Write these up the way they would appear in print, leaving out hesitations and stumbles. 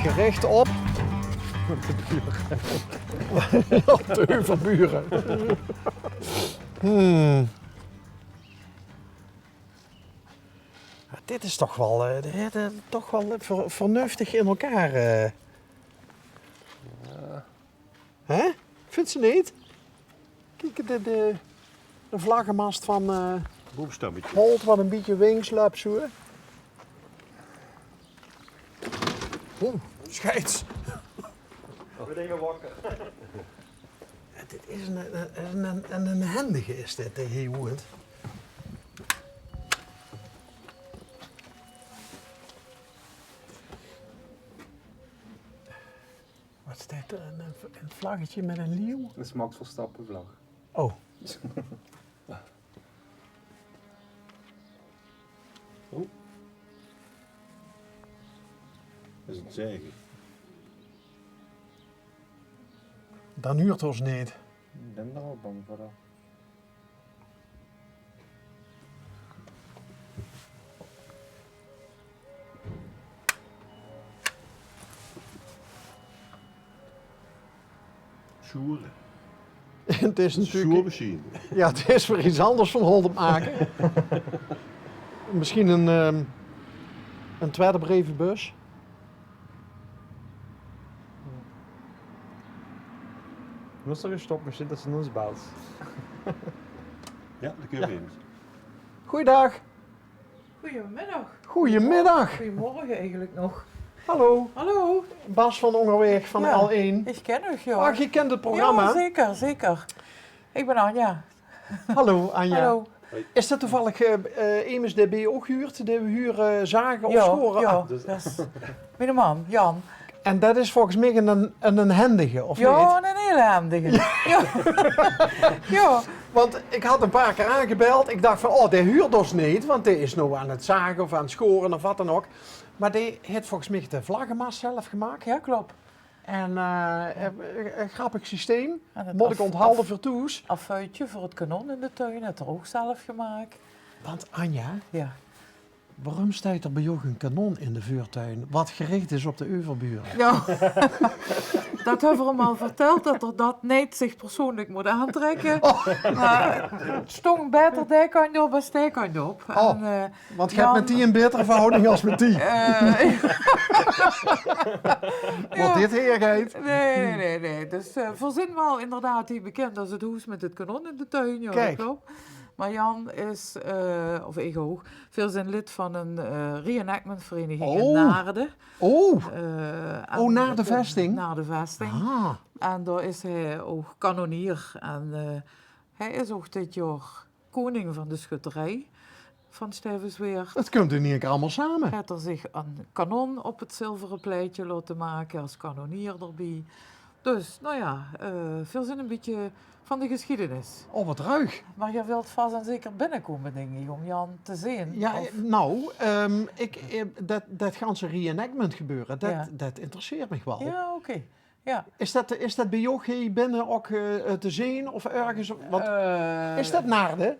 gericht op op de Heuvelburen. Ja, dit is toch wel, vernuftig in elkaar. Hè? Vindt ze niet? Kijk, de vlaggenmast van Boomstammetje. Holt, wat een beetje wingslap zo. Scheids. We dingen wakker. Ja, dit is een handige is dit, de Heewood. Wat is dit? Een vlaggetje met een leeuw? Dat is Max Verstappen vlag. Oh. Dat is het zeggen. Dan huurt ons niet. Ik ben daar wel bang voor. Dat. Sjoeren. Het is Een natuurlijk... sjoermachine. Ja, het is weer iets anders van Holt maken. Misschien een tweede brievenbus. Moest er gestopt misschien dat ze ons belt. Ja, dat kunnen we eens. Goeiedag. Goedemiddag. Goedemiddag. Goedemorgen eigenlijk nog. Hallo. Hallo. Bas van Ongerweg van Ja. L1. Ik ken u, joh. Ach, je kent het programma. Ja, zeker, zeker. Ik ben Anja. Hallo Anja. Hallo. Is dat toevallig Emus DB ook huurt? Die we huren zagen of Ja, scoren? ja, Ah, dus- dat is mijn man, Jan. en dat is volgens mij een handige, of niet? Ja, een hele handige. Ja. Ja. Want ik had een paar keer aangebeld. Ik dacht van, oh, die huurt ons niet. Want die is nou aan het zagen of aan het scoren of wat dan ook. Maar die heeft volgens mij de vlaggenmast zelf gemaakt. Ja, klopt. En een grappig systeem. En het Moet ik onthouden voor toes. affuitje voor het kanon in de tuin, het er ook zelf gemaakt. Want Anja, Ja. waarom staat er bij jou een kanon in de vuurtuin? Wat gericht is op de Heuvelburen? Ja. Dat hebben we hem al verteld, dat er dat niet zich persoonlijk moet aantrekken. Maar het stond beter die kant op als die kant op. Oh. En, Want je hebt met die een betere verhouding als met die. Wat dit heergeeft. Nee. Dus verzin wel inderdaad die bekend als het hoes met het kanon in de tuin. Ja, Kijk. dat klopt. Maar Jan is, of ik ook, veel zijn lid van een reenactmentvereniging in Oh. Naarden. Oh, En- naar de vesting? Naar de vesting. ah. En daar is hij ook kanonier. En hij is ook dit jaar koning van de schutterij van Stuyvesweert. Dat komt er niet allemaal samen. Hij heeft er zich een kanon op het zilveren pleitje laten maken als kanonier erbij. Dus, nou ja, veel zin een beetje van de geschiedenis. Oh, wat ruig. Maar je wilt vast en zeker binnenkomen, denk ik, om Jan te zien. Ja, Of- nou, dat ganse reenactment gebeuren, Ja. dat interesseert me wel. Ja, oké. Ja. Is dat bij jou hier binnen ook te zien of ergens? Wat, is dat Naarden?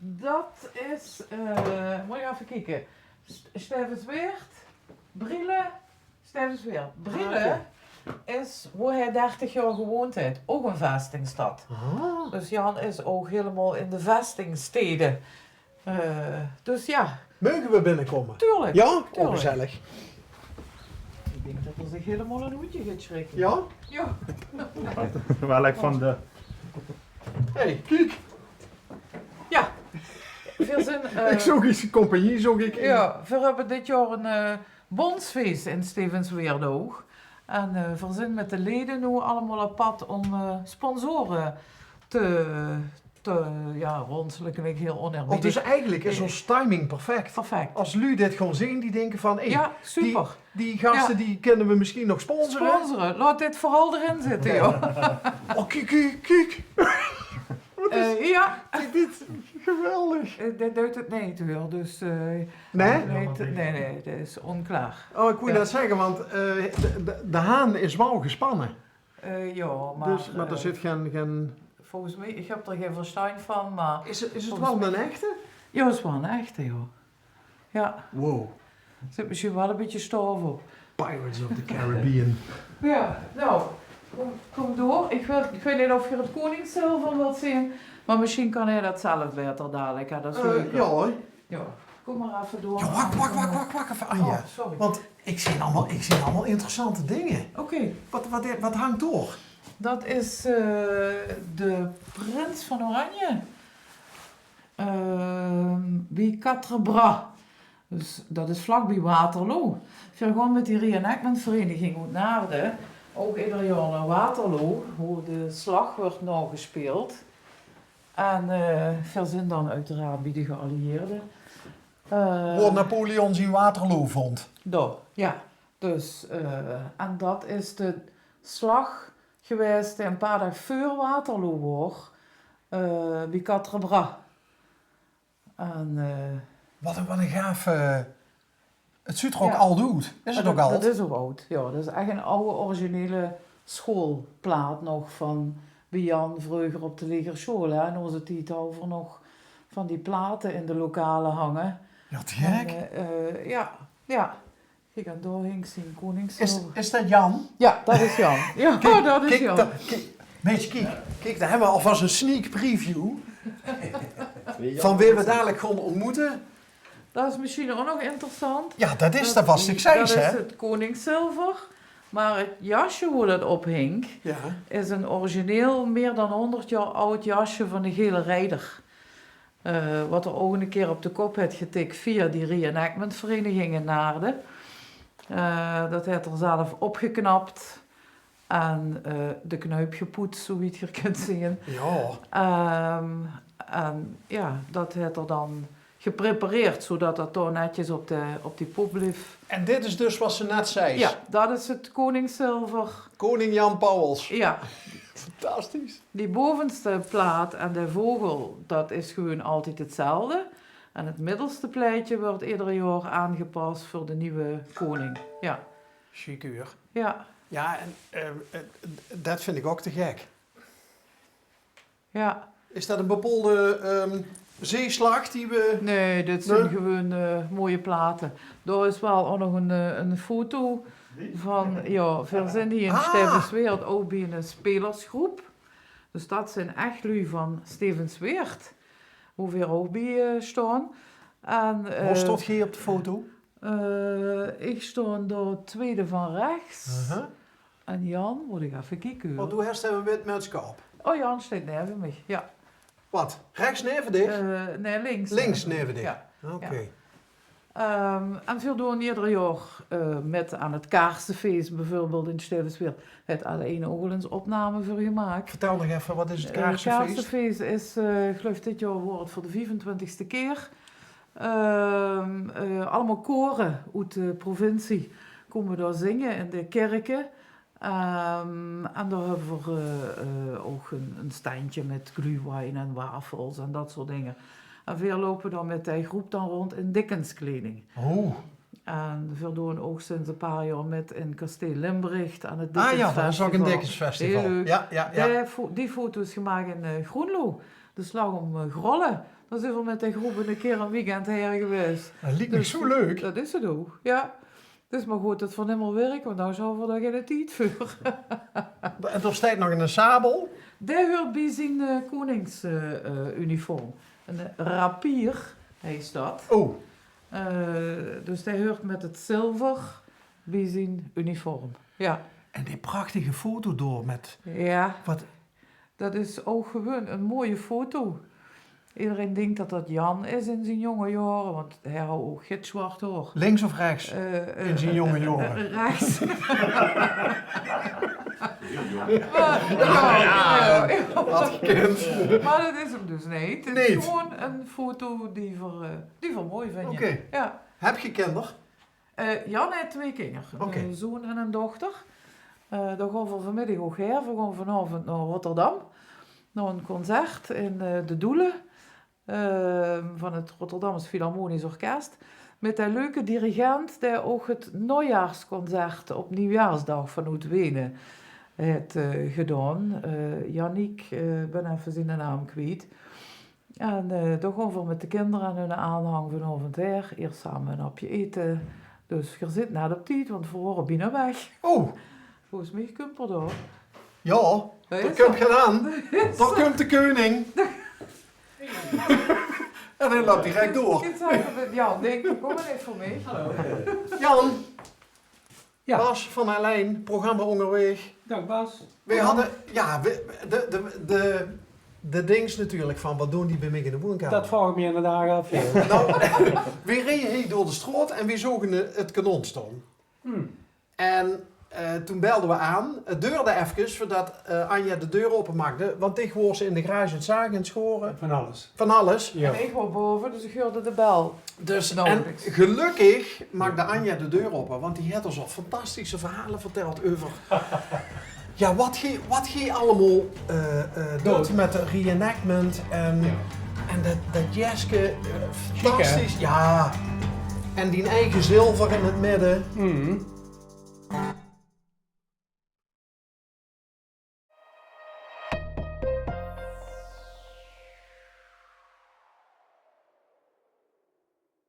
Dat is, moet je even kijken. Stuyvesweert, Brielle, Stuyvesweert. Brielle is waar hij 30 jaar gewoond heeft. Ook een vestingstad. Ah. Dus Jan is ook helemaal in de vestingsteden. Dus ja, Mogen we binnenkomen? tuurlijk. Ja? Oh, Tuurlijk. gezellig. Ik denk dat er zich helemaal een hoedje gaat schrikken. Ja? Ja. Wel like van de... Hey, kijk. Ja. Veel zin. Ik zoek iets, compagnie zoek ik. Ja, we hebben dit jaar een bondsfeest in Stevensweert ook. En we zijn met de leden nu allemaal op pad om sponsoren te ronselen klinkt heel Of oneerbiedig. dus eigenlijk is ons timing perfect. Perfect. Als Lu dit gewoon zien, die denken van, hey, Ja, super. die gasten die kunnen we misschien nog sponsoren. Sponsoren, laat dit vooral erin zitten, joh. Oh, kijk. Ja, Dit geweldig. dit doet het niet weer, dus... Nee? Nee, dat is onklaar. Oh, ik wou Ja. net zeggen, want de haan is wel gespannen. Ja, maar... Dus, maar er zit geen... Volgens mij, ik heb er geen verstand van, maar... Is het Volgens wel mij- een echte? Ja, het is wel een echte, joh. Ja, Wow. er zit misschien wel een beetje stof op. Pirates of the Caribbean. Ja, nou, kom door. Ik weet niet of je het koningszilver wilt zien, maar misschien kan hij dat zelf beter dadelijk. Ja, dat is leuk. Ja hoor. Ja, kom maar even door. Ja, wacht even Anja. Oh, sorry. Want ik zie allemaal interessante dingen. Oké, Wat hangt door? dat is de prins van Oranje. Bij Quatre Bras. Dus dat is vlakbij Waterloo. Ik ga gewoon met die reenactment vereniging uit Naarden. Ook ieder jaar naar Waterloo, hoe de slag wordt nou gespeeld. En veel zin dan uiteraard bij de geallieerden. Waar Napoleon zijn Waterloo vond. Ja. Dus, en dat is de slag geweest die een paar dagen voor Waterloo was, bij Quatre Bras. En, Wat een gaaf... het ziet er ook Ja. oud uit. Is het ook dat oud? is ook oud, ja. Dat is echt een oude originele schoolplaat nog van bij Jan vroeger op de legerschool. Hè. In onze tijd over nog van die platen in de lokalen hangen. Ja, te gek. En, ja. Kijk, en daar hing zijn koningszilver. Is dat Jan? Ja, dat is Jan. Ja, dat is Jan. Kijk, daar hebben we alvast een sneak preview van wie we dadelijk gaan ontmoeten. Dat is misschien ook nog interessant. Ja, dat is dat was ik zei, Dat hè? is het koningszilver. Maar het jasje hoe dat ophing, Ja. is een origineel meer dan 100 jaar oud jasje van de Gele Rijder. Wat er ook een keer op de kop heeft getikt via die reenactmentvereniging in Naarden. Dat heeft er zelf opgeknapt en de knuip gepoetst, zo je het hier kunt zien. Ja. En ja, dat heeft er dan geprepareerd, zodat dat toch netjes op die pop bleef. En dit is dus wat ze net zei. Ja, dat is het koningszilver. Koning Jan Pauwels. Ja, Fantastisch. die bovenste plaat en de vogel, dat is gewoon altijd hetzelfde. En het middelste pleitje wordt ieder jaar aangepast voor de nieuwe koning. Ja, Chiqueur. ja, Ja, en dat vind ik ook te gek. ja. Is dat een bepaalde zeeslag die we... Nee, dit zijn Nee? gewoon mooie platen. Daar is wel ook nog een foto van, ja, veel zijn die in Stevensweert ook bij een spelersgroep. Dus dat zijn echt lui van Stevensweert, hoe we er ook bij staan. En, Waar stond je op de foto? ik sta daar tweede van rechts. En Jan, moet ik even kijken. Want hoe heeft hij een wit mutsje op? Oh, Jan staat neven mij, ja. Wat? Rechts neven dich? Nee, links. Links neven dich? Ja. Oké. En veel doen ieder jaar met aan het Kaarsenfeest bijvoorbeeld in Stevensweert het alleen ook eens opname voor gemaakt. Vertel nog even, wat is het Het Kaarsenfeest? Kaarsenfeest is, ik geloof dit jaar wordt het voor de 24ste keer. Allemaal koren uit de provincie komen daar zingen in de kerken. En daar hebben we ook een standje met glühwein en wafels en dat soort dingen. En veel lopen dan met die groep dan rond in Dickenskleding. Oh. En veel doen ook sinds een paar jaar met in Kasteel Limbricht aan het Ah ja, Dickensfestival. dat is ook een Dickensfestival. Heel leuk. Ja. Die foto is gemaakt in Groenlo. De slag om Grollen. Dan zijn we met die groep een keer een weekend her geweest. Dat liep me Dus zo leuk. Dat is het ook, ja. Het is maar goed dat van helemaal werk, want nou zou we daar geen tijd voor. En er staat nog een sabel. Die hoort bij zijn koningsuniform. Een rapier, hij is dat. Oh. Dus hij hoort met het zilver bij zijn uniform. Ja. En die prachtige foto door met... Ja, Wat? dat is ook gewoon een mooie foto. Iedereen denkt dat dat Jan is in zijn jonge jaren, want hij had ook gitzwart hoor. Links of rechts? In zijn jonge jaren. Rechts. Had gekend. Maar dat is hem dus niet. Het is Niet? gewoon een foto die voor mooi vind je. Oké. Ja. Heb je kinderen? Jan heeft 2 kinderen. Oké. Een zoon en een dochter. Daar gaan we vanmiddag ook her. We gaan vanavond naar Rotterdam. Naar een concert in de Doelen. Van het Rotterdams Philharmonisch Orkest. Met een leuke dirigent die ook het Nieuwjaarsconcert op Nieuwjaarsdag vanuit Wenen heeft gedaan. Yannick, ik ben even zijn naam kwijt. En daar gaan we met de kinderen en hun aanhang vanavond her. Eerst samen een hapje eten. Dus je zit net op tijd, want we horen bijna weg. Oh, Volgens mij komt er door. ja, dat komt gedaan. Daar komt de koning. En hij loopt direct door. Ik zei dat Jan, denk ik, kom maar even voor mij. Jan, Ja. Bas van Helijn, programma onderweg. Dag Bas. We hadden, ja, de dings natuurlijk van, wat doen die bij mij in de woonkamer? Dat vraag ik me inderdaad af. Ja. Nou, we reden hier door de straat en we zogen het kanon staan. En toen belden we aan. Het deurde even voordat Anja de deur openmaakte. Want tegenwoordig ze in de garage het zagen en schoren. Van alles. Van alles. Ja. En ik wou boven, dus ik hoorde de bel. Dus, Nou, en niks. gelukkig maakte Anja de deur open. Want die had ons al fantastische verhalen verteld over... Ja, wat je allemaal doet met de reenactment en, en dat jazzke. Fantastisch. Ja. En die eigen zilver in het midden.